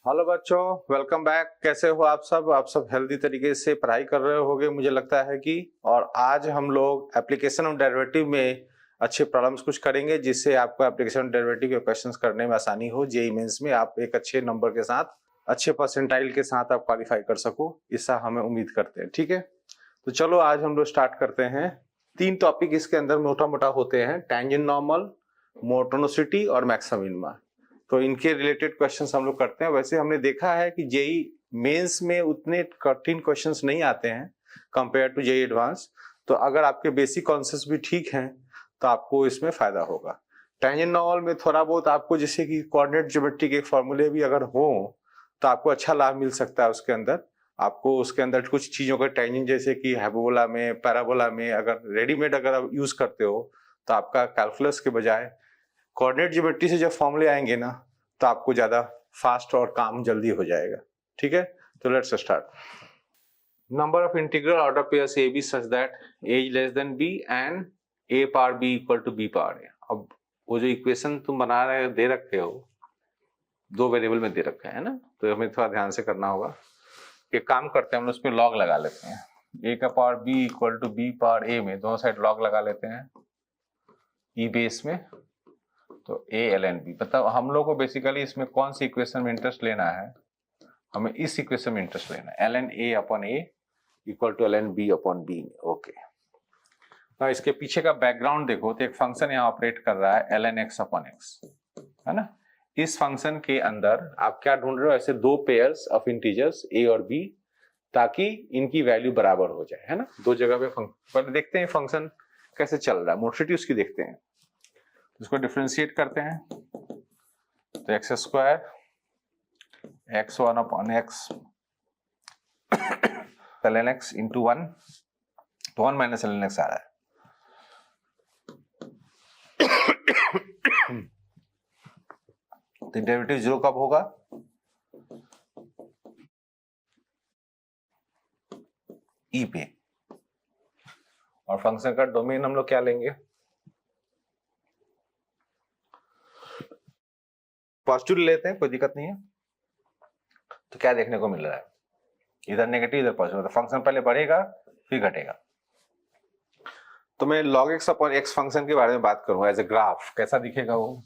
Hello बच्चों, welcome back. कैसे हो आप सब हेल्दी तरीके से पढ़ाई कर रहे होगे मुझे लगता है कि। और आज हम लोग एप्लीकेशन ऑफ डेरिवेटिव में अच्छे प्रॉब्लम्स कुछ करेंगे जिससे आपको एप्लीकेशन ऑफ डेरिवेटिव के क्वेश्चंस करने में आसानी हो। जेईई मेंस में आप एक अच्छे नंबर के साथ, अच्छे परसेंटाइल के साथ आप क्वालिफाई कर सको, इसका हमें उम्मीद करते हैं। ठीक है, तो चलो आज हम लोग स्टार्ट करते हैं। 3 टॉपिक इसके अंदर मोटा मोटा होते हैं, टेंजेंट नॉर्मल, मोटोनोसिटी और मैक्सिमम मिनिमा। तो इनके रिलेटेड क्वेश्चंस हम लोग करते हैं। वैसे हमने देखा है कि जेईई मेंस में उतने कठिन क्वेश्चंस नहीं आते हैं कंपेयर टू जेईई एडवांस। तो अगर आपके बेसिक कॉन्सेप्ट्स भी ठीक हैं तो आपको इसमें फायदा होगा। टेंजेंट नॉर्मल में थोड़ा बहुत आपको, जैसे कि कोऑर्डिनेट ज्योमेट्री के फॉर्मूले भी अगर हो तो आपको अच्छा लाभ मिल सकता है। उसके अंदर आपको उसके अंदर कुछ चीजों का टेंजेंट, जैसे कि हाइपरबोला में, पैराबोला में अगर रेडीमेड अगर आप यूज करते हो तो आपका कैलकुलस के बजाय कोऑर्डिनेट ज्योमेट्री से जब फॉर्मूले आएंगे ना तो आपको ज्यादा फास्ट और काम जल्दी हो जाएगा। ठीक है, तो let's start. Number of integral order pairs A B such that a less than b and a power b equal to b power a। अब वो जो इक्वेशन तुम बना रहे दे रखे हो, 2 वेरिएबल में दे रखा है ना, तो हमें थोड़ा ध्यान से करना होगा। एक काम करते हैं, हम उस पर लॉग लगा लेते हैं। a का power b equal to b power a में दोनों साइड लॉग लगा लेते हैं e बेस में। तो a ln b, मतलब हम लोग को बेसिकली इसमें कौन सी इक्वेशन में इंटरेस्ट लेना है, हमें इस इक्वेशन में इंटरेस्ट लेना है, ln a upon a equal to ln b upon b। Okay, तो इसके पीछे का बैकग्राउंड देखो तो एक फंक्शन यहाँ ऑपरेट कर रहा है ln x अपॉन x, है ना। इस फंक्शन के अंदर आप क्या ढूंढ रहे हो, ऐसे 2 पेयर्स ऑफ इंटीजर्स a और b, ताकि इनकी वैल्यू बराबर हो जाए, है ना। 2 जगह पे पहले देखते हैं फंक्शन कैसे चल रहा है, मोटिलिटी उसकी देखते हैं। इसको डिफरेंशिएट करते हैं तो x square x1 upon x ln x into 1, तो 1 माइनस ln x आ रहा है। तो डेरिवेटिव 0 कब होगा, e पे। और फंक्शन का डोमेन हम लोग क्या लेंगे, पॉजिटिव लेते हैं, कोई दिक्कत नहीं है। तो क्या देखने को मिल रहा है, इधर नेगेटिव इधर पॉजिटिव, तो फंक्शन पहले बढ़ेगा फिर घटेगा। तो मैं log x upon x function के बारे में बात करूंगा एज ए ग्राफ। कैसा दिखेगा वो,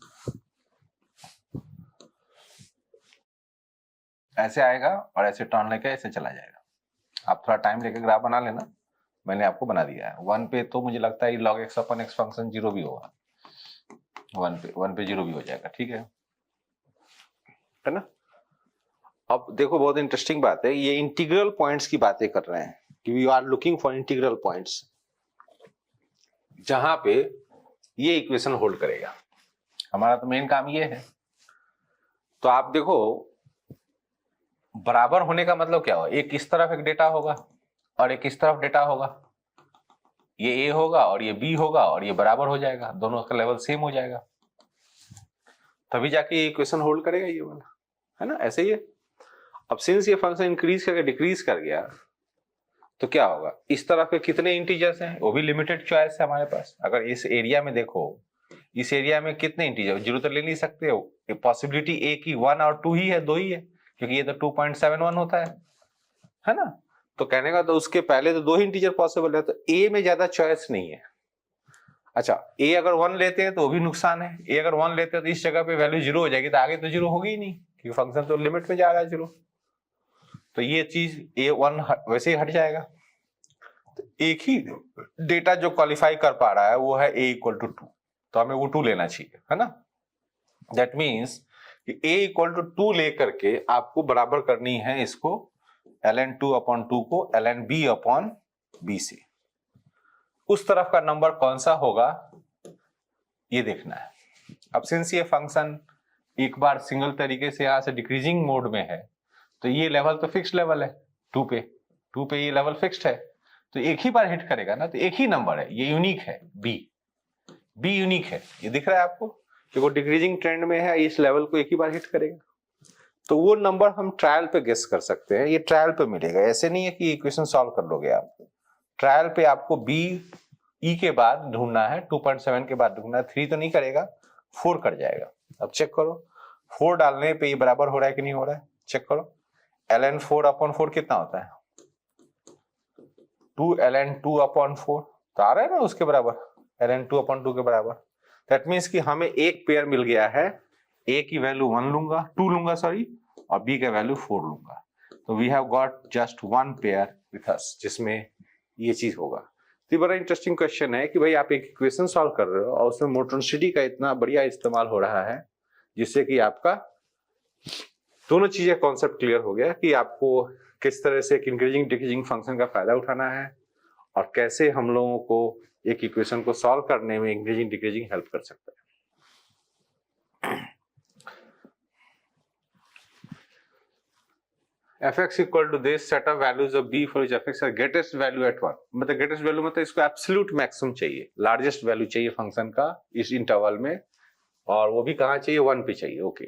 ऐसे आएगा और ऐसे टर्न लेके ऐसे चला जाएगा। आप थोड़ा टाइम लेके ग्राफ बना लेना, मैंने आपको बना दिया है। 1 पे तो मुझे लगता है log x upon x function 0 भी होगा, 1 पे 0 भी हो जाएगा। ठीक है ना। अब देखो, बहुत इंटरेस्टिंग बात है, ये इंटीग्रल पॉइंट्स की बातें कर रहे हैं कि we are looking for integral points, जहां पे ये इक्वेशन होल्ड करेगा। हमारा तो मेन काम ये है। तो आप देखो, बराबर होने का मतलब क्या हो, एक इस तरफ एक डेटा होगा और एक इस तरफ डेटा होगा, ये a होगा और ये b होगा और ये बराबर हो जाएगा, दोनों का लेवल सेम हो जाएगा, तभी जाके ये इक्वेशन होल्ड करेगा ये वाला, है ना। ऐसे ही है। अब सिंस ये फंक्शन इंक्रीज करके डिक्रीज कर गया तो क्या होगा, इस तरफ के कितने इंटीजर्स हैं, वो भी लिमिटेड चॉइस है हमारे पास। अगर इस एरिया में देखो, इस एरिया में कितने इंटीजर, 0 तो ले नहीं सकते हो, पॉसिबिलिटी a की 1 और 2 ही है, 2 ही है, क्योंकि ये तो 2.71 होता है ना। तो कहने का तो उसके पहले तो 2 ही इंटीजर पॉसिबल है, तो a में ज्यादा चॉइस नहीं है। अच्छा, a अगर 1 लेते हैं तो वो भी नुकसान है, a अगर 1 लेते हैं तो इस जगह पे वैल्यू 0 हो जाएगी, तो आगे तो 0 होगी ही नहीं, क्योंकि फंक्शन तो लिमिट में जा रहा है 0। तो ये चीज a1 वैसे ही हट जाएगा। तो एक ही डेटा जो क्वालिफाई कर पा रहा है वो है a इक्वल टू 2, तो हमें वो 2 लेना चाहिए, है ना। दैट मीन्स कि a इक्वल टू 2 लेकर के आपको बराबर करनी है इसको ln 2 अपॉन 2 को ln b अपॉन b से। उस तरफ का नंबर कौन सा होगा ये देखना है। अब सिंस ये फंक्शन एक बार सिंगल तरीके से यहां से डिक्रीजिंग मोड में है, तो ये लेवल तो फिक्स्ड लेवल है 2 पे ये लेवल फिक्स्ड है, तो एक ही बार हिट करेगा ना, तो एक ही नंबर है, ये यूनिक है, b यूनिक है, ये दिख रहा है आपको कि वो डिक्रीजिंग ट्रेंड में है, इस लेवल को एक ही बार हिट करेगा। तो वो नंबर हम ट्रायल पे गेस कर सकते हैं, ये ट्रायल पे मिलेगा, ऐसे नहीं है कि इक्वेशन सॉल्व कर लोगे आप। ट्रायल पे आपको b e के बाद ढूंढना है, 2.7 के बाद ढूंढना है, 3 तो नहीं करेगा, 4 कर जाएगा। अब चेक करो 4 डालने पे ये बराबर हो रहा है कि नहीं हो रहा है, चेक करो, ln 4/4 कितना होता है? 2 ln 2/4, तो आ रहा है ना उसके बराबर, ln 2/2 के बराबर। दैट मीन्स कि हमें एक पेयर मिल गया है, a की वैल्यू 1 लूंगा, 2 लूंगा सॉरी, और b का वैल्यू 4 लूंगा। तो we have got just 1 pair with us, जिसमें ये चीज होगा। तो बड़ा इंटरेस्टिंग क्वेश्चन है कि भाई आप एक इक्वेशन सॉल्व कर रहे हो और उसमें मोटोनिसिटी का इतना बढ़िया इस्तेमाल हो रहा है, जिससे कि आपका दोनों चीजें कॉन्सेप्ट क्लियर हो गया कि आपको किस तरह से एक इंक्रीजिंग डिक्रीजिंग फंक्शन का फायदा उठाना है और कैसे हम लोगों को एक इक्वेशन को सॉल्व करने में इंक्रीजिंग डिक्रीजिंग हेल्प कर सकता है। fx equal to this set of values of b for which fx है greatest value at 1, मतलब greatest value मतलब इसको एब्सोल्यूट मैक्सिमम चाहिए, लार्जेस्ट वैल्यू चाहिए फंक्शन का इस इंटरवल में, और वो भी कहाँ चाहिए? 1 पे चाहिए। ओके,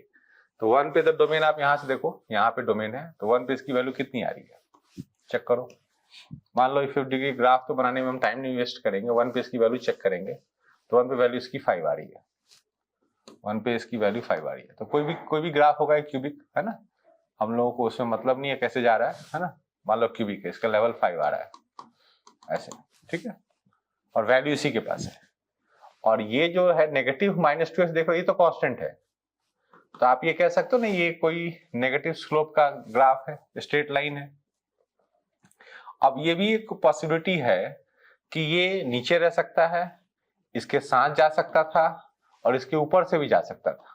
तो 1 पे द डोमेन आप यहाँ से देखो, यहाँ पे डोमेन है, तो 1 पे इसकी वैल्यू कितनी आ रही है चेक करो। मान लो 50 डिग्री ग्राफ तो बनाने में हम टाइम नहीं वेस्ट करेंगे, 1 पे इसकी वैल्यू चेक करेंगे, तो 1 पे वैल्यू इसकी 5 आ रही है, 1 पे इसकी वैल्यू 5 आ रही है। तो कोई भी ग्राफ होगा क्यूबिक, है ना, हम लोगों को उसमें मतलब नहीं है कैसे जा रहा है ना, मान लो क्यूबिक है, इसका लेवल 5 आ रहा है ऐसे, ठीक है, और वैल्यू इसी के पास है। और ये जो है नेगेटिव -2x, देखो ये तो कांस्टेंट है, तो आप ये कह सकते हो ना ये कोई नेगेटिव स्लोप का ग्राफ है, स्ट्रेट लाइन है। अब ये भी एक पॉसिबिलिटी है कि ये नीचे रह सकता है, इसके साथ जा सकता था, और इसके ऊपर से भी जा सकता था।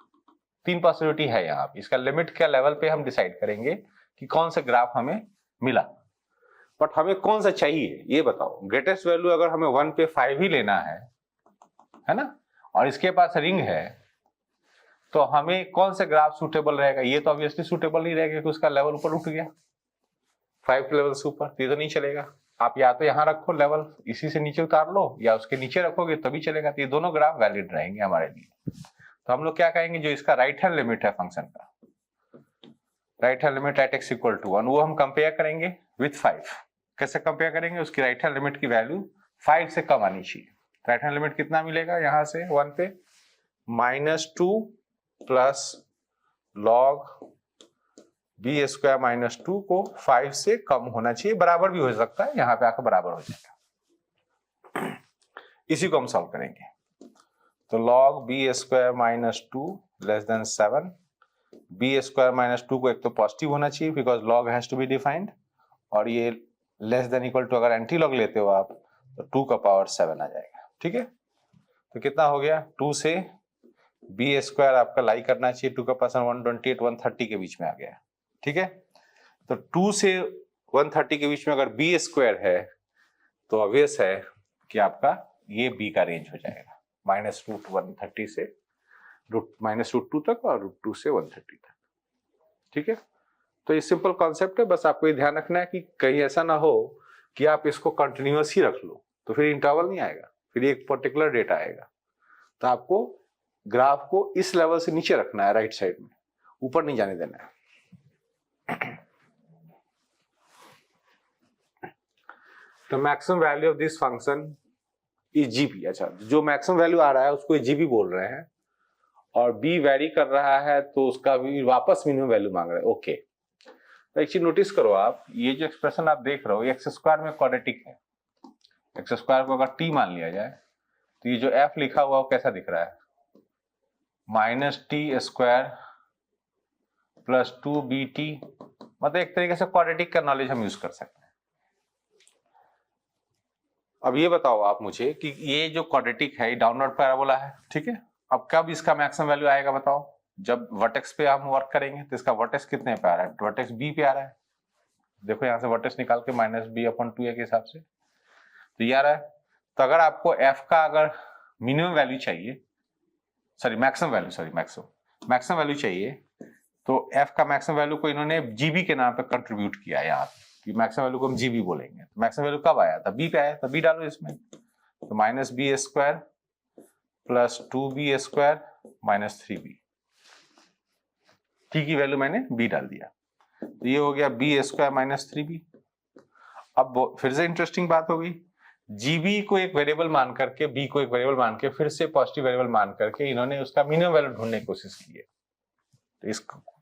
3 पॉसिबिलिटी है यहाँ पे। इसका लिमिट क्या लेवल पे हम डिसाइड करेंगे कि कौन सा ग्राफ हमें मिला, बट हमें कौन सा चाहिए ये बताओ। ग्रेटेस्ट वैल्यू अगर हमें 1 पे 5 ही लेना है ना, और इसके पास रिंग है, तो हमें कौन सा ग्राफ सूटेबल रहेगा? ये तो ऑब्वियसली सूटेबल नहीं रहेगा, क्योंकि उसका लेवल ऊपर उठ गया 5 लेवल से ऊपर, ये तो नहीं चलेगा। आप या तो यहाँ रखो लेवल, इसी से नीचे उतार लो, या उसके नीचे रखोगे तभी चलेगा। तो ये दोनों ग्राफ वैलिड रहेंगे हमारे लिए। तो हम लोग क्या कहेंगे, जो इसका राइट हैंड लिमिट है फंक्शन का, right hand limit at x equal to 1, वो हम कंपेयर करेंगे विथ 5। कैसे कंपेयर करेंगे? उसकी राइट हैंड लिमिट की वैल्यू 5 से कम आनी चाहिए। राइट हैंड लिमिट कितना मिलेगा यहाँ से 1 पे? -2 प्लस log b स्क्वायर -2 को 5 से कम होना चाहिए, बराबर भी हो सकता है, यहाँ पे आकर बराबर हो जाएगा। इसी को हम सॉल्व करेंगे। तो log b square -2 less than 7, b square -2 को एक तो पॉजिटिव होना चाहिए because log has to be defined, और ये लेस देन इक्वल टू अगर एंटी लॉग लेते हो आप तो 2 का पावर 7 आ जाएगा। ठीक है, तो कितना हो गया? 2 से b स्क्वायर आपका लाई करना चाहिए, 2 का पावर 128 130 के बीच में आ गया। ठीक है, तो 2 से 130 के बीच में अगर b स्क्वायर है तो ऑब्वियस है कि आपका ये b का रेंज हो जाएगा, -√130 से -√2 तक और √2 से 130 तक। ठीक है, तो ये सिंपल कॉन्सेप्ट है, बस आपको ये ध्यान रखना है कि कहीं ऐसा ना हो कि आप इसको कंटिन्यूअस ही रख लो, तो फिर इंटरवल नहीं आएगा, फिर एक पर्टिकुलर डेटा आएगा। तो आपको ग्राफ को इस लेवल से नीचे रखना है, राइट साइड में, ऊपर नहीं जाने देना है। तो maximum value of this function is GB. अच्छा, जो मैक्सिमम वैल्यू आ रहा है उसको जीबी बोल रहे हैं, और बी वेरी कर रहा है तो उसका भी वापस मिनिमम वैल्यू मांग रहे हैं। ओके, तो एक चीज नोटिस करो आप, ये जो एक्सप्रेशन आप देख रहे हो ये एक्स स्क्वायर में क्वाड्रेटिक है। एक्स स्क्वायर को अगर टी मान लिया जाए तो ये जो एफ लिखा हुआ वो कैसा दिख रहा है? -t² प्लस 2bt, मतलब एक तरीके से क्वाड्रेटिक का नॉलेज हम यूज कर सकते हैं। अब ये बताओ आप मुझे कि ये जो क्वाड्रेटिक है ये डाउनवर्ड पैराबोला है। ठीक है, अब कब इसका मैक्सिमम वैल्यू आएगा बताओ? जब वर्टेक्स पे हम वर्क करेंगे तो इसका वर्टेक्स कितने पे आ रहा है? वर्टेक्स बी पे आ रहा है। देखो यहाँ से वर्टेक्स निकाल के -b/2a के हिसाब से तो ये आ रहा है। तो अगर आपको f का अगर मिनिमम वैल्यू चाहिए, सॉरी मैक्सिमम वैल्यू चाहिए, तो f का मैक्सिमम वैल्यू को इन्होंने जीबी के नाम पे कंट्रीब्यूट किया है यहाँ पे, मैक्सिमम वैल्यू को हम जीबी बोलेंगे। तो मैक्सिमम वैल्यू कब आया था? बी पे आया, तो बी डालो इसमें, तो -b² plus 2b² -3b, t की वैल्यू मैंने b डाल दिया, तो ये हो गया b² -3b। अब फिर से इंटरेस्टिंग बात हो गई, जीबी को एक वेरिएबल मान करके, बी को एक वेरिएबल मान के, फिर से पॉजिटिव वेरिएबल मान करके इन्होंने उसका मिनिमम वैल्यू ढूंढने की कोशिश की है। तो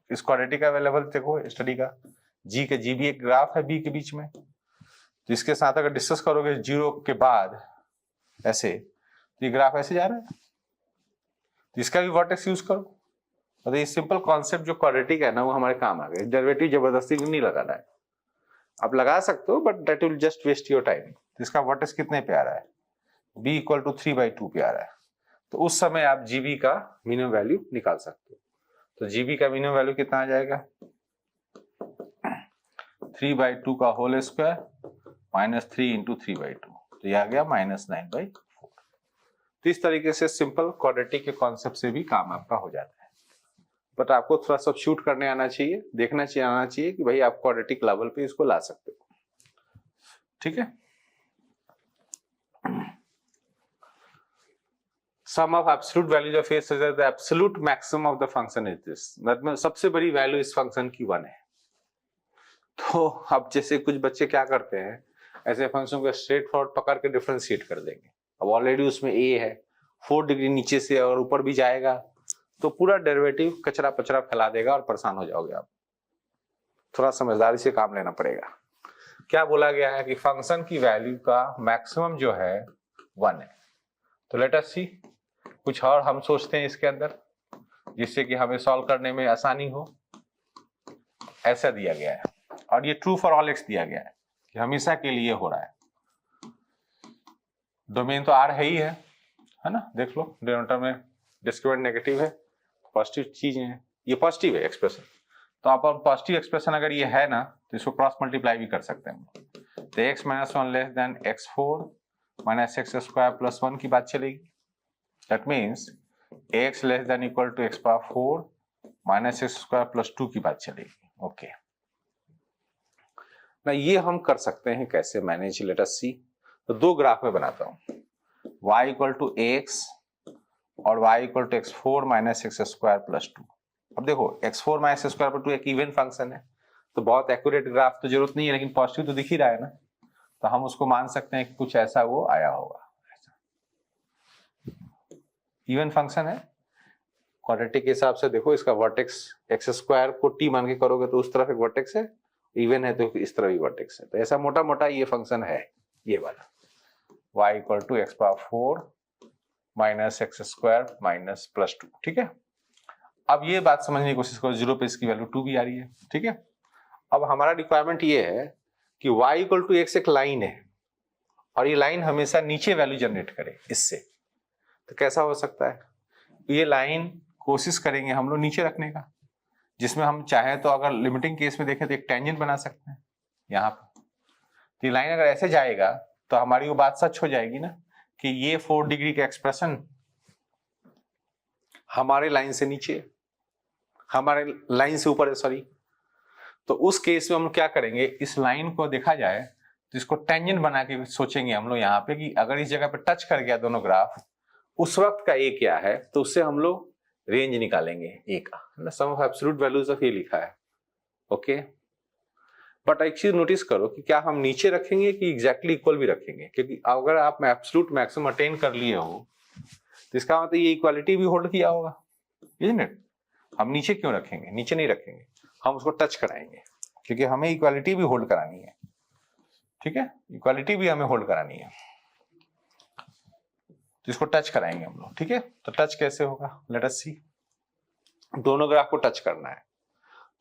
इस क्वाड्रेटिक अवेलेबल देखो स्टडी का, जी के जी भी एक ग्राफ है बी के बीच में, तो इसके साथ अगर डिस्कस करोगे 0 के बाद ऐसे, तो ये ग्राफ ऐसे जा रहा है, तो इसका भी वर्टेक्स यूज करो। तो ये सिंपल कॉन्सेप्ट जो क्वाड्रेटिक है ना वो हमारे काम आ गए। डेरिवेटिव जबरदस्ती नहीं लगाना है, आप लगा सकते हो but that will just waste your time. तो इसका वर्टेक्स कितने पे आ रहा है, b इक्वल टू 3/2 पे आ रहा है, तो उस समय आप gb का मिनिमम वैल्यू निकाल सकते हो। तो gb का मिनिमम वैल्यू कितना आ जाएगा, 3/2 का होल स्क्वायर माइनस 3 इंटू 3/2, तो ये आ गया -9/4। तो इस तरीके से सिंपल क्वाड्रेटिक के कॉन्सेप्ट से भी काम आपका हो जाता है, बट आपको थोड़ा सब्स्टिट्यूट करने आना चाहिए, देखना चाहिए आना चाहिए कि भाई आप क्वाड्रेटिक लेवल पे इसको ला सकते हो। ठीक है, sum of absolute values of A such that the absolute maximum of the function is this, मतलब सबसे बड़ी वैल्यू इस फंक्शन की 1 है। तो अब जैसे कुछ बच्चे क्या करते हैं, ऐसे फंक्शन को स्ट्रेट फॉरवर्ड पकड़ के डिफरेंशिएट कर देंगे। अब ऑलरेडी उसमें ए है, 4 डिग्री नीचे से और ऊपर भी जाएगा तो पूरा डेरिवेटिव कचरा पचरा फैला देगा और परेशान हो जाओगे आप। थोड़ा समझदारी से काम लेना पड़ेगा। क्या बोला गया है कि फंक्शन की वैल्यू का मैक्सिमम जो है 1 है। तो लेट अस सी, कुछ और हम सोचते हैं इसके अंदर जिससे कि हमें सॉल्व करने में आसानी हो। ऐसा दिया गया है और ये ट्रू फॉर ऑल एक्स दिया गया है कि हमेशा के लिए हो रहा है। डोमेन तो आर है ना, देख लो डिनोमिनेटर में डिस्क्रिमिनेंट नेगेटिव है, पॉजिटिव चीजें हैं, ये पॉजिटिव है एक्सप्रेशन। तो आप पॉजिटिव एक्सप्रेशन अगर ये है ना तो इसको क्रॉस मल्टीप्लाई भी कर सकते हैं। तो x - 1 less than x4 minus x square plus 1 की बात चलेगी। That means x less than equal to x⁴ minus x square plus 2 की बात चलेगी। ओके, ना ये हम कर सकते हैं कैसे मैनेज, लेट अस सी। तो दो ग्राफ में बनाता हूं, y इक्वल टू ax और y equal to x4 minus x square plus 2। अब देखो x4 minus x square plus 2 एक इवन फंक्शन है, तो बहुत एक्यूरेट ग्राफ तो जरूरत नहीं है, लेकिन पॉजिटिव तो दिख ही रहा है ना, तो हम उसको मान सकते हैं कि कुछ ऐसा वो आया होगा। इवन फंक्शन है, क्वाड्रेटिक के हिसाब से देखो इसका वर्टेक्स एक्स स्क्वायर को t मान के करोगे तो उस तरफ एक वर्टेक्स है, इवन है तो इस तरफ भी वर्टेक्स है। तो ऐसा मोटा मोटा ये फंक्शन है, ये वाला y equal to x⁴ minus x square minus plus 2। ठीक है, अब ये बात समझने की कोशिश करो, 0 पे इसकी वैल्यू 2 भी आ रही है। ठीक है, अब हमारा रिक्वायरमेंट ये है कि y इक्वल टू x एक लाइन है और ये लाइन हमेशा नीचे वैल्यू जनरेट करे इससे। तो कैसा हो सकता है, ये लाइन कोशिश करेंगे हम लोग नीचे रखने का, जिसमें हम चाहे तो अगर लिमिटिंग केस में देखें तो एक टेंजेंट बना सकते हैं यहाँ पर। तो ये लाइन अगर ऐसे जाएगा तो हमारी वो बात सच हो जाएगी ना कि ये 4 डिग्री का एक्सप्रेशन हमारे लाइन से नीचे, हमारे लाइन से ऊपर है, सॉरी। तो उस केस में हम क्या करेंगे, इस लाइन को देखा जाए तो इसको टेंजेंट बना के सोचेंगे हम लोग यहाँ पे कि अगर इस जगह पे टच कर गया दोनों ग्राफ, उस वक्त का ए क्या है, तो उससे हम लोग रेंज निकालेंगे ए का, है ना। सम ऑफ एब्सोल्यूट वैल्यूज ऑफ ए लिखा है। ओके, बट एक चीज नोटिस करो कि क्या हम नीचे रखेंगे कि एग्जैक्टली इक्वल भी रखेंगे, क्योंकि अगर आप एब्सोल्यूट मैक्सिमम अटेन कर लिए हो तो इसका मतलब ये इक्वालिटी भी होल्ड किया होगा, इजंट इट। हम नीचे क्यों रखेंगे, नीचे नहीं रखेंगे, हम उसको टच कराएंगे क्योंकि हमें इक्वालिटी भी होल्ड करानी है। ठीक है, इक्वालिटी भी हमें होल्ड करानी है, तो इसको टच कराएंगे हम लोग। ठीक है, तो टच कैसे होगा, लेट अस सी। दोनों ग्राफ को टच करना है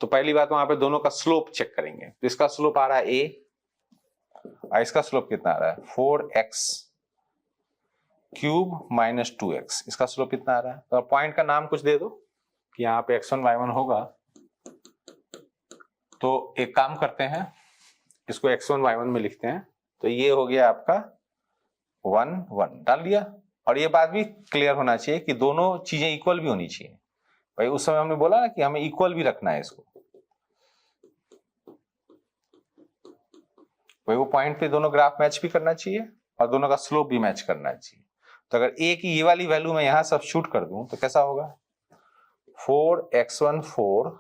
तो पहली बात वहां पे दोनों का स्लोप चेक करेंगे। तो इसका स्लोप आ रहा है a और इसका स्लोप कितना आ रहा है 4x³ माइनस 2x। इसका स्लोप कितना आ रहा है, तो पॉइंट का नाम कुछ दे दो कि यहाँ पे x1 y1 होगा। तो एक काम करते हैं, इसको x1 y1 में लिखते हैं। तो ये हो गया आपका 1 1 डाल दिया। और ये बात भी क्लियर होना चाहिए कि दोनों चीजें इक्वल भी होनी चाहिए। भाई उस समय हमने बोला ना कि हमें इक्वल भी रखना है इसको, भाई वो पॉइंट पे दोनों ग्राफ मैच भी करना चाहिए और दोनों का स्लोप भी मैच करना चाहिए। तो अगर a की ये वाली वैल्यू मैं यहां सब्स्टिट्यूट कर दूं तो कैसा होगा, 4x1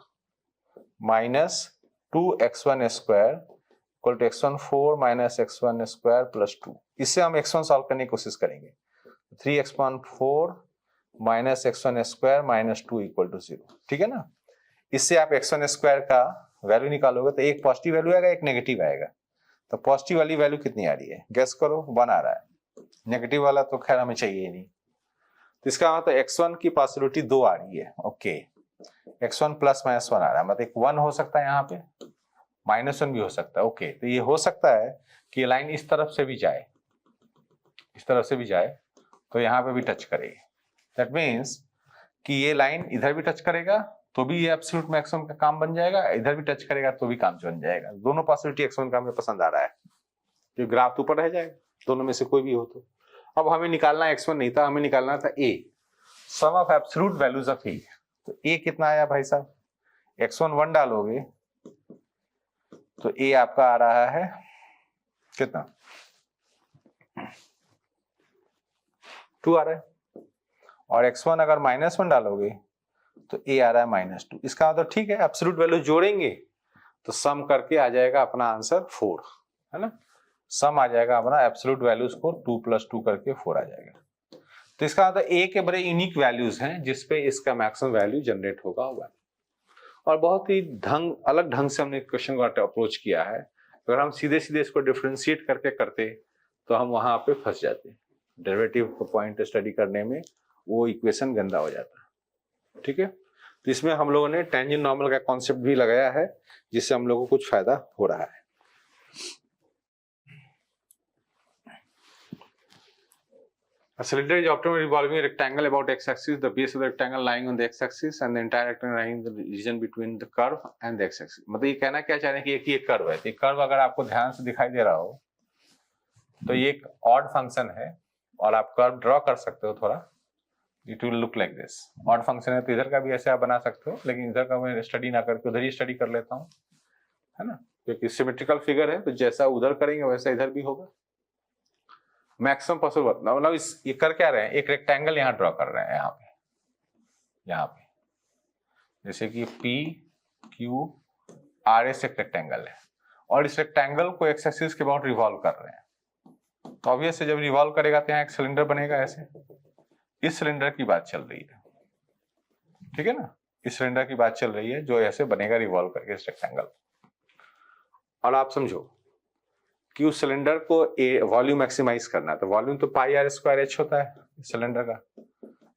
minus 2x1 square equal to x1 minus x1 square plus 2। इससे हम x1 सॉल्व करने की कोशिश करेंगे। 3x1 minus x1 square minus 2 equal to 0। ठीक है ना, इससे आप x1 स्क्वायर का वैल्यू निकालोगे तो एक पॉजिटिव वैल्यू आएगा, एक नेगेटिव आएगा। तो पॉजिटिव वाली वैल्यू कितनी आ रही है, गेस करो। 1 आ रहा है। नेगेटिव वाला तो खैर हमें चाहिए ही नहीं। तो इसका मतलब x1 की पॉसिबिलिटी 2 आ रही है। ओके, x1 प्लस माइनस 1 आ रहा है, मतलब एक 1 हो सकता है, यहाँ पे -1 भी हो सकता है। ओके, तो ये हो सकता है कि लाइन इस तरफ से भी जाए, इस तरफ से भी जाए, तो यहाँ पे भी टच करेगी। दैट मीन्स कि ये लाइन इधर भी टच करेगा तो भी ये एब्सोल्यूट मैक्सिमम का काम बन जाएगा, इधर भी टच करेगा तो भी काम बन जाएगा। दोनों पॉसिबिलिटी x1 का हमें पसंद आ रहा है, तो ग्राफ तो ऊपर रह जाएगा, दोनों में से कोई भी हो। तो अब हमें निकालना x1 नहीं था, हमें निकालना था a, sum of absolute values of a। तो a कितना आया भाई साहब, x1 1 डालोगे तो a आपका आ रहा है कितना, 2 आ रहा है। और x1 अगर -1 डालोगे तो a आ रहा है -2। इसका मतलब ठीक है, एब्सोल्यूट वैल्यू जोड़ेंगे तो सम करके आ जाएगा अपना आंसर 4, है ना। सम आ जाएगा अपना एब्सोल्यूट वैल्यूज को 2 + 2 करके 4 आ जाएगा। तो इसका मतलब a के बड़े यूनिक वैल्यूज हैं जिसपे इसका मैक्सिमम वैल्यू जनरेट होगा। और बहुत ही अलग ढंग से हमने क्वेश्चन को अप्रोच किया है। अगर हम सीधे सीधे इसको डिफरेंशिएट करके करते तो हम वहां पे फंस जाते, डेरिवेटिव को पॉइंट स्टडी करने में वो इक्वेशन गंदा हो जाता है। ठीक है, तो इसमें हम लोगों ने टेंजेंट नॉर्मल का कॉन्सेप्ट भी लगाया है जिससे हम लोगों को कुछ फायदा हो रहा है। A cylinder is optimally revolving a rectangle about x-axis, the base of the rectangle lying on the x-axis and the entire rectangle lying in the region between the curve and the x-axis। मतलब ये कहना क्या चाह रहे हैं कि एक ही एक कर्व है। तो कर्व अगर आपको ध्यान से दिखाई दे रहा हो तो ये एक ऑड फंक्शन है और आप कर्व ड्रॉ कर सकते हो थोड़ा, it will look like this. Odd function है तो इधर का भी ऐसे आप बना सकते हो, लेकिन इधर का मैं स्टडी ना करके उधर ही स्टडी कर लेता हूँ, है ना, क्योंकि सिमेट्रिकल फिगर है तो जैसा उधर करेंगे वैसा इधर भी होगा। मैक्सिमम पॉसिबल मतलब ये कर क्या रहे हैं, एक रेक्टेंगल यहाँ ड्रॉ कर रहे हैं, यहाँ पे जैसे कि पी क्यू आर एस एक रेक्टेंगल है और इस रेक्टेंगल को एक्स एक्सिस के अबाउट रिवॉल्व कर रहे हैं। तो ऑब्वियस है जब रिवॉल्व करेगा तो यहाँ एक सिलेंडर बनेगा ऐसे। इस सिलेंडर की बात चल रही है, ठीक है ना, इस सिलेंडर की बात चल रही है जो ऐसे बनेगा रिवॉल्व करके इस रेक्टेंगल। और आप समझो कि उस सिलेंडर को वॉल्यूम मैक्सिमाइज करना है, तो वॉल्यूम तो πr² होता है सिलेंडर का।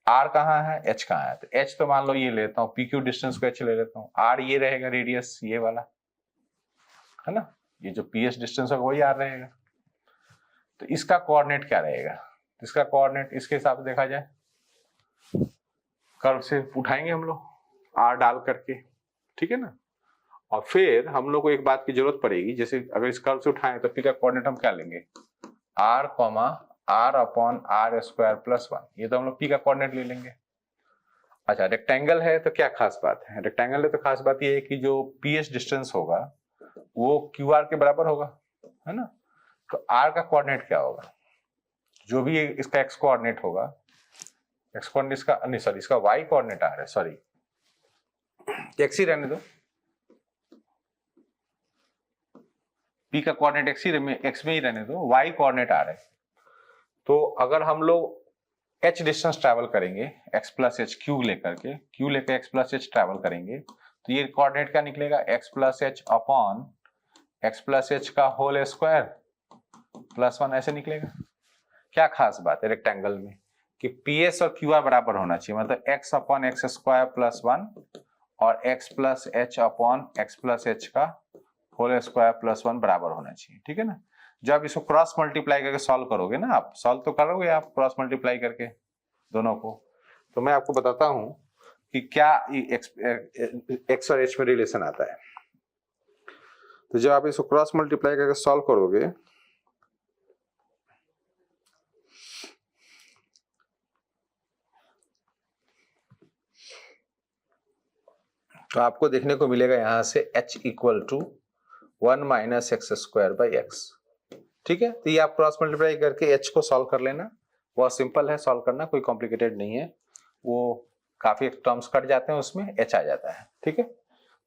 r कहाँ है, h कहाँ है, तो h तो मान लो ये लेता हूँ, pq डिस्टेंस को h ले लेता हूँ, r ये रहेगा रेडियस ये वाला, है ना, ये जो ps डिस्टेंस होगा वही r रहेगा। तो इसका कोऑर्डिनेट क्या रहेगा, इसका कोऑर्डिनेट इसके हिसाब से देखा जाए कर्व से उठाएंगे हम लोग r डाल करके, ठीक है ना। और फिर हम लोग को एक बात की जरूरत पड़ेगी, जैसे अगर इस कर्व से उठाएं तो पी का कोऑर्डिनेट हम क्या लेंगे, r, r/r²+1, ये तो हम लोग पी का कोऑर्डिनेट ले लेंगे। अच्छा, रेक्टेंगल है तो क्या खास बात है, रेक्टेंगल है तो खास बात ये है कि जो पीएस डिस्टेंस होगा वो क्यू आर के बराबर होगा, है ना। तो r का कोऑर्डिनेट क्या होगा, जो भी इसका एक्स कोऑर्डिनेट होगा, एक्स कोऑर्डिनेट इसका नहीं सॉरी इसका वाई कोऑर्डिनेट आ रहा है, सॉरी एक्स ही रहने दो, p का कोऑर्डिनेट एक्स में ही रहने दो, y कोऑर्डिनेट आ रहा है। तो अगर हम लोग h डिस्टेंस ट्रैवल करेंगे x + h क्यू लेकर के, क्यू लेकर x + h ट्रैवल करेंगे तो ये कोऑर्डिनेट क्या निकलेगा, x + h upon x + h का होल स्क्वायर +1 ऐसे निकलेगा। क्या खास बात है रेक्टेंगल में कि PS और QR बराबर होना चाहिए, मतलब x/x² +1 और x + h upon x + h का होल स्क्वायर +1 बराबर होना चाहिए, ठीक है ना। जब इसको क्रॉस मल्टीप्लाई करके सॉल्व करोगे ना, आप सॉल्व तो करोगे आप क्रॉस मल्टीप्लाई करके दोनों को, तो मैं आपको बताता हूं कि क्या एक्स और एच में रिलेशन आता है। तो जब आप इसको क्रॉस मल्टीप्लाई करके सॉल्व करोगे तो आपको देखने को मिलेगा यहां से h = 1 - x²/x, ठीक है। तो ये आप क्रॉस मल्टीप्लाई करके h को सॉल्व कर लेना, बहुत सिंपल है सॉल्व करना, कोई कॉम्प्लिकेटेड नहीं है, वो काफी टर्म्स कट जाते हैं उसमें h आ जाता है, ठीक है।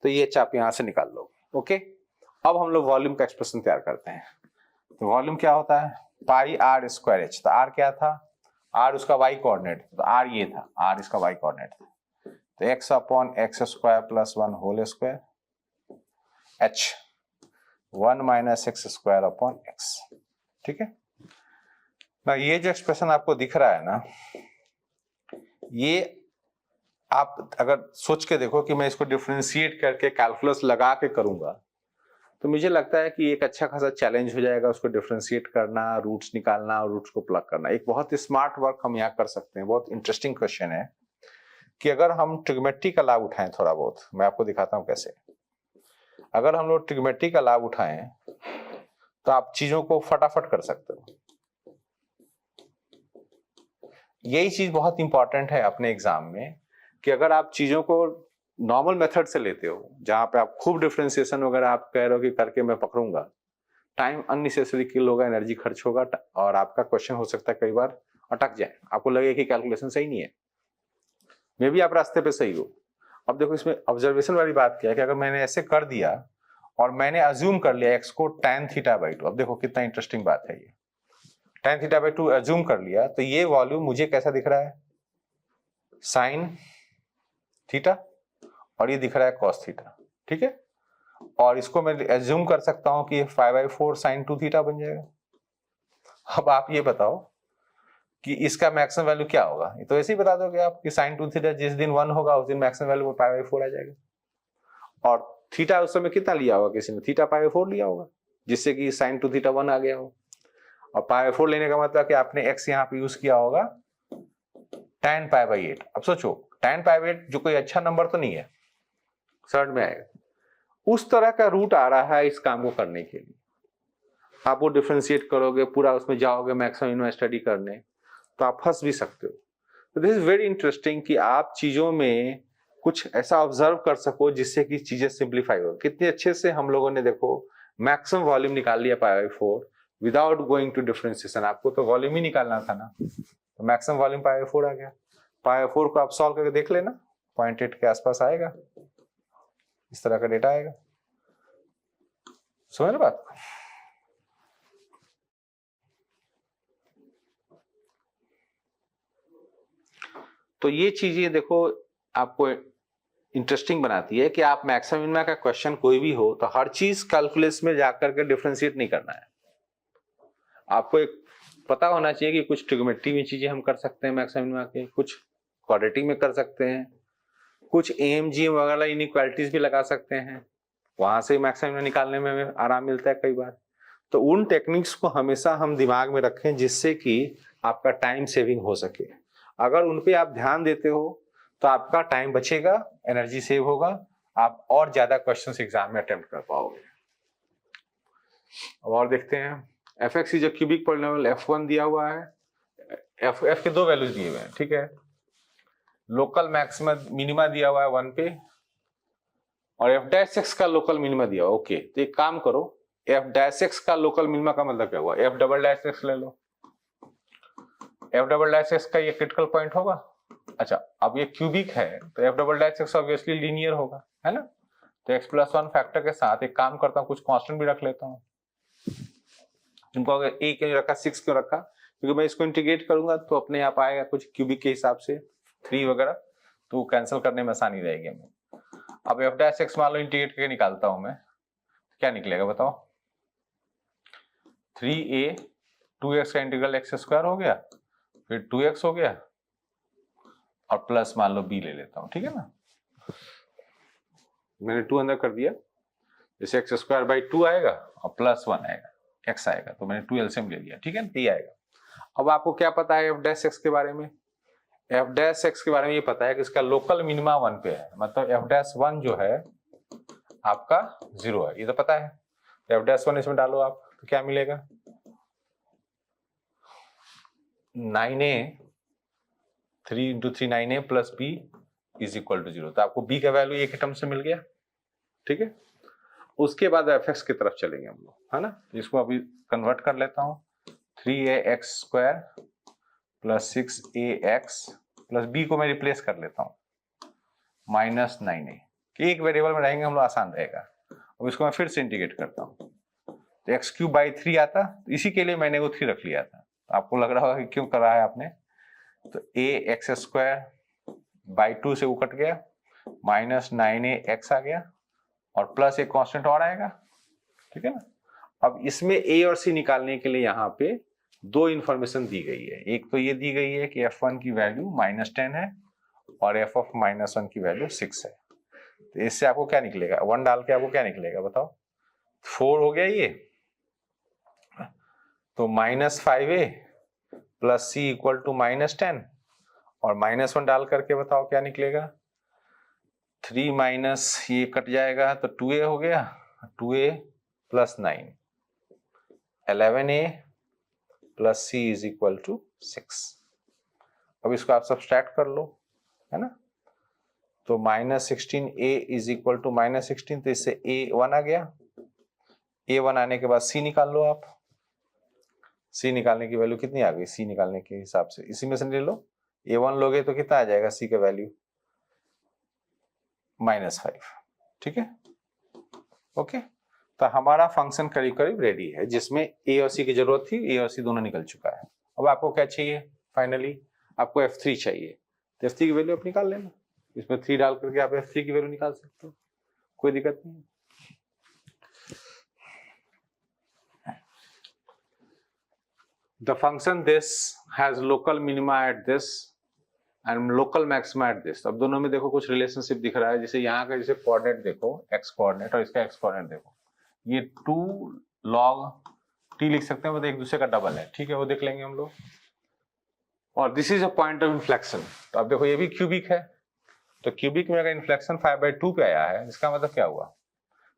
तो ये h आप यहां से निकाल लो, ओके। अब हम लोग वॉल्यूम का एक्सप्रेशन तैयार करते हैं। तो वॉल्यूम क्या होता है, πr²h, तो r क्या था, r उसका y कोऑर्डिनेट, तो r ये था, r इसका y कोऑर्डिनेट था, तो x upon x square plus 1 whole square h 1 minus x square upon x. ठीक है ना, ये जो एक्सप्रेशन आपको दिख रहा है ना, ये आप अगर सोच के देखो कि मैं इसको डिफरेंशिएट करके कैलकुलस लगा के करूंगा तो मुझे लगता है कि एक अच्छा खासा चैलेंज हो जाएगा उसको डिफरेंशिएट करना, रूट्स निकालना और रूट्स को प्लग करना। एक बहुत ही स्मार्ट वर्क हम यहाँ कर सकते हैं। बहुत इंटरेस्टिंग क्वेश्चन है कि अगर हम ट्रिग्योमेट्री का लाभ उठाएं थोड़ा बहुत, मैं आपको दिखाता हूं कैसे। अगर हम लोग ट्रिग्योमेट्री का लाभ उठाएं तो आप चीजों को फटाफट कर सकते हो। यही चीज बहुत इंपॉर्टेंट है अपने एग्जाम में कि अगर आप चीजों को नॉर्मल मेथड से लेते हो, जहां पे आप खूब डिफरेंशिएशन वगैरह आप कह रहे हो कि करके मैं पकड़ूंगा, टाइम अननेसेसरी किल होगा, एनर्जी खर्च होगा और आपका क्वेश्चन हो सकता है कई बार अटक जाए, आपको लगे कि कैलकुलेशन सही नहीं है, मे भी आप रास्ते पे सही हो। अब देखो इसमें ऑब्जर्वेशन वाली बात क्या है कि अगर मैंने ऐसे कर दिया और मैंने अज्यूम कर लिया एक्स को tan θ/2, अब देखो कितना इंटरेस्टिंग बात है ये, tan θ/2 अज्यूम कर लिया तो ये वॉल्यूम मुझे कैसा दिख रहा है, साइन थीटा, और ये दिख रहा है कॉस थीटा। ठीक है, और इसको मैं एज्यूम कर सकता हूं कि 5/4 साइन 2 थीटा बन जाएगा। अब आप ये बताओ कि इसका मैक्सिमम वैल्यू क्या होगा, ये तो ऐसे ही बता दोगे आप कि साइन 2 थीटा जिस दिन 1 होगा उस दिन मैक्सिमम वैल्यू 5/4 आ जाएगा। और थीटा उस समय कितना लिया होगा, किसी ने थीटा 5/4 लिया होगा, जिससे कि साइन 2 थीटा 1 आ गया हो। और 5/4 लेने का मतलब कि आपने एक्स यहाँ पे यूज किया होगा tan π/8। अब सोचो tan π/8 जो कोई अच्छा नंबर तो नहीं है, समझ में आएगा। उस तरह का रूट आ रहा है इस काम को करने के लिए। आप वो डिफरेंशिएट करोगे, पूरा उसमें जाओगे मैक्सिमम मिनिमम स्टडी करने, तो आप फंस भी सकते हो। तो दिस इज वेरी इंटरेस्टिंग कि आप चीजों में कुछ ऐसा ऑब्जर्व कर सको जिससे कि चीजें सिंप्लीफाई हो। कितने अच्छे से हम लोगों ने देखो मैक्सिमम वॉल्यूम निकाल लिया π/4 विदाउट गोइंग टू डिफरेंशिएशन। आपको तो वॉल्यूम ही निकालना था ना, तो मैक्सिमम वॉल्यूम π/4 आ गया। π/4 को आप सॉल्व करके देख लेना, 0.8 के आसपास आएगा, इस तरह का डेटा आएगा। समझ रहे बात? तो ये चीजें देखो आपको इंटरेस्टिंग बनाती है कि आप मैक्सिमम मिनिमम का क्वेश्चन कोई भी हो तो हर चीज कैलकुलस में जाकर के डिफरेंशिएट नहीं करना है। आपको एक पता होना चाहिए कि कुछ ट्रिग्योमेट्री में चीजें हम कर सकते हैं मैक्सिमम मिनिमम के, कुछ क्वाड्रेटिक में कर सकते हैं, कुछ AMG वगैरह इनइक्वालिटीज भी लगा सकते हैं, वहां से मैक्सिमम निकालने में हमें आराम मिलता है कई बार। तो उन टेक्निक्स को हमेशा हम दिमाग में रखें जिससे कि आपका टाइम सेविंग हो सके। अगर उन पे आप ध्यान देते हो तो आपका टाइम बचेगा, एनर्जी सेव होगा, आप और ज्यादा क्वेश्चंस एग्जाम में अटेम्प्ट कर पाओगे। अब और देखते हैं, fx is a cubic polynomial, f1 दिया हुआ है, f के दो वैल्यूज दिए हुए हैं। ठीक है, लोकल मैक्सिमा मिनिमा दिया हुआ है 1 पे और f' का लोकल मिनिमा दिया हुआ। ओके, तो एक काम करो, f' का लोकल मिनिमा का मतलब क्या हुआ, f" ले लो, f" का ये क्रिटिकल पॉइंट होगा। अच्छा, अब ये क्यूबिक है तो f" ऑब्वियसली लीनियर होगा, है ना। तो x+1 फैक्टर के साथ एक काम करता हूँ, कुछ कांस्टेंट भी रख लेता हूँ। इनको अगर a क्यों रखा, 6 क्यों रखा, क्योंकि मैं इसको इंटीग्रेट करूंगा तो अपने आप आएगा कुछ क्यूबिक के हिसाब से 3 वगैरह, तो कैंसिल करने में आसानी रहेगी हमें। अब f' मान लो इंटीग्रेट करके निकालता हूं मैं, क्या निकलेगा बताओ, 3a 2x का इंटीग्रल x² हो गया, फिर 2x हो गया और प्लस मान लो b ले लेता हूं। ठीक है ना, मैंने 2 अंदर कर दिया, जैसे x²/2 आएगा और +1 आएगा, x आएगा, तो मैंने 2 एलसीएम ले लिया। ठीक है, ये आएगा। अब आपको क्या पता है f' के बारे में, f' के बारे में ये पता है कि इसका लोकल मिनिमा 1 पे है, मतलब f'1 जो है आपका 0 है, ये तो पता है। f'1 इसमें डालो आप तो क्या मिलेगा, 9a 3 × 3 9a + b = 0। तो आपको b का वैल्यू एक ही टर्म से मिल गया। ठीक है, उसके बाद fx की तरफ चलेंगे हम लोग, है ना। इसको अभी कन्वर्ट कर लेता हूँ, 3ax² + 6ax + b को मैं रिप्लेस कर लेता हूँ -9a, कि एक वेरिएबल में रहेंगे हम लोग, आसान रहेगा। अब इसको मैं फिर से इंटीग्रेट करता हूँ तो x³/3 आता, इसी के लिए मैंने वो 3 रख लिया था। आपको लग रहा होगा कि क्यों कर रहा है आपने, तो ax² बाई 2 से वो कट गया, -9ax आ गया और प्लस एक कांस्टेंट और आएगा, ठीक है ना। अब इसमें a और c निकालने के लिए यहाँ पे दो इंफॉर्मेशन दी गई है। एक तो ये दी गई है कि f1 की वैल्यू -10 है और f ऑफ -1 की वैल्यू 6 है। तो इससे आपको क्या निकलेगा, 1 डाल के आपको क्या निकलेगा बताओ, 4 हो गया ये, तो -5a plus c equal to -10 और -1 डाल करके बताओ क्या निकलेगा, 3 माइनस ये कट जाएगा तो 2a हो गया, 2a plus 9, 11a plus c is equal to 6। अब इसको आप सब्सट्रैक्ट कर लो, है ना, तो -16a इज इक्वल टू -16, तो इससे a1 आ गया, a1 आने के बाद c निकाल लो आप, c निकालने की वैल्यू कितनी आ गई, c निकालने के हिसाब से इसी में से ले लो, a1 लोगे तो कितना आ जाएगा c का वैल्यू -5, ठीक है, ओके। तो हमारा फंक्शन करीब करीब रेडी है, जिसमें a और c की जरूरत थी, a और c दोनों निकल चुका है। अब आपको क्या चाहिए, फाइनली आपको f3 चाहिए, तो f3 की वैल्यू आप निकाल लेना, इसमें 3 डाल करके आप f3 की वैल्यू निकाल सकते हो, कोई दिक्कत नहीं। The function this has local minima at this and local maxima at this। अब दोनों में देखो कुछ रिलेशनशिप दिख रहा है, जैसे यहाँ का जैसे कोऑर्डिनेट देखो x कोऑर्डिनेट और इसका x कोऑर्डिनेट देखो, ये 2 log t लिख सकते हैं, मतलब एक दूसरे का डबल है, ठीक है, वो देख लेंगे हम लोग। और this is a point of inflection, तो अब देखो ये भी क्यूबिक है, तो क्यूबिक में अगर इन्फ्लेक्शन 5/2 पे आया है, इसका मतलब क्या हुआ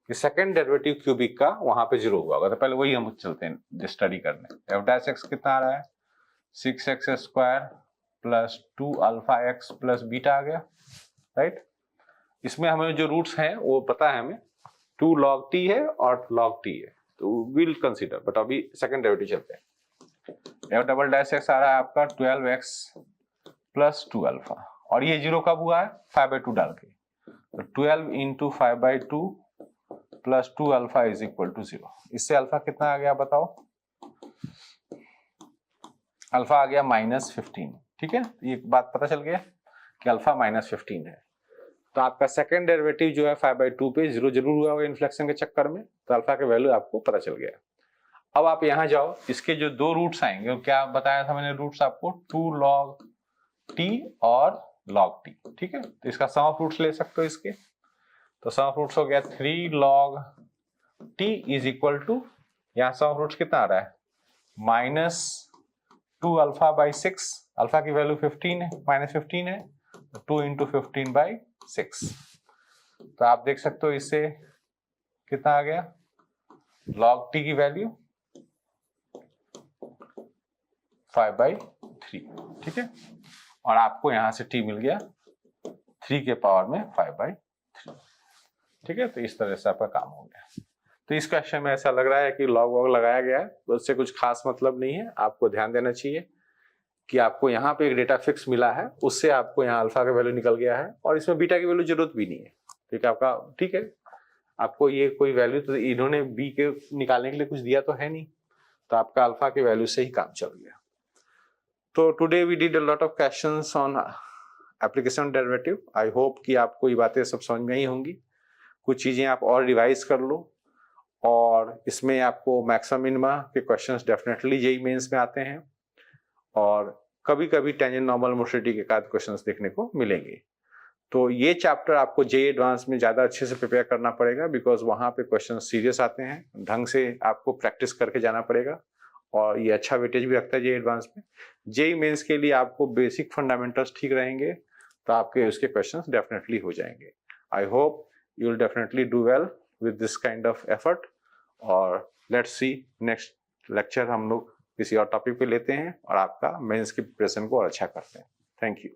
कि सेकंड डेरिवेटिव क्यूबिक का वहां पे 0 हुआ होगा। तो पहले वही हम चलते हैं स्टडी करने। एफ डैश एक्स कितना आ रहा है, 6x² plus 2α x plus beta आ गया, राइट। इसमें हमें जो रूट्स हैं वो पता है हमें, 2 log t है और log t है, तो विल कंसीडर, बट अभी सेकंड डेरिवेटिव चलते हैं। एफ डबल डैश एक्स आ रहा है आपका 12x प्लस 2α, और ये 0 कब हुआ है, 5/2 डाल के, तो 12 इंटू 5/2 प्लस 2α इज इक्वल टू 0। इससे अल्फा कितना आ गया बताओ, अल्फा आ गया -15, ठीक है, ये बात पता चल गया कि अल्फा -15 है। तो आपका सेकंड डेरिवेटिव जो है 5/2 पे 0 जरूर हुआ होगा इन्फ्लेक्शन के चक्कर में, तो अल्फा के वैल्यू आपको पता चल गया। अब आप यहाँ जाओ, इसके जो दो रूट्स आएंगे, क्या बताया था मैंने रूट्स आपको, 2 log t और log t, ठीक है, तो इसका सम ऑफ रूट्स ले सकते हो इसके, तो सम ऑफ रूट्स हो गया 3 log t is equal to, यहाँ सम ऑफ रूट्स कितना आ रहा है, -2α/6, अल्फा की वैल्यू 15 है, -15 है, तो 2 इंटू 15/6, तो आप देख सकते हो इससे कितना आ गया, log t की वैल्यू 5/3, ठीक है, और आपको यहां से t मिल गया 3 के पावर में 5/3, ठीक है। तो इस तरह से आपका काम हो गया। तो इस क्वेश्चन में ऐसा लग रहा है कि लॉग वॉग लगाया गया है, तो उससे कुछ खास मतलब नहीं है। आपको ध्यान देना चाहिए कि आपको यहाँ पे एक डेटा फिक्स मिला है, उससे आपको यहाँ अल्फा का वैल्यू निकल गया है, और इसमें बीटा की वैल्यू जरूरत भी नहीं है, ठीक है, आपका ठीक है, आपको ये कोई वैल्यू तो इन्होंने बी के निकालने के लिए कुछ दिया तो है नहीं, तो आपका अल्फा के वैल्यू से ही काम चल गया। तो today we did a lot of questions on application derivative. I hope कि आपको ये बातें सब समझ में आई होंगी। कुछ चीजें आप और रिवाइज कर लो, और इसमें आपको मैक्सिमम मिनिमा के क्वेश्चंस डेफिनेटली जेईई मेंस में आते हैं, और कभी कभी टेंजेंट नॉर्मल मोशनिटी के एकाध क्वेश्चंस देखने को मिलेंगे। तो ये चैप्टर आपको जेईई एडवांस में ज़्यादा अच्छे से प्रिपेयर करना पड़ेगा, बिकॉज वहाँ पे क्वेश्चन सीरियस आते हैं, ढंग से आपको प्रैक्टिस करके जाना पड़ेगा, और ये अच्छा वेटेज भी रखता है जेईई एडवांस में। जेईई मेंस के लिए आपको बेसिक फंडामेंटल्स ठीक रहेंगे तो आपके उसके क्वेश्चंस डेफिनेटली हो जाएंगे। I hope you will definitely do well with this kind of effort, और लेट्स सी नेक्स्ट लेक्चर हम लोग किसी और टॉपिक पे लेते हैं और आपका मेंस की प्रिपरेशन को और अच्छा करते हैं। Thank you.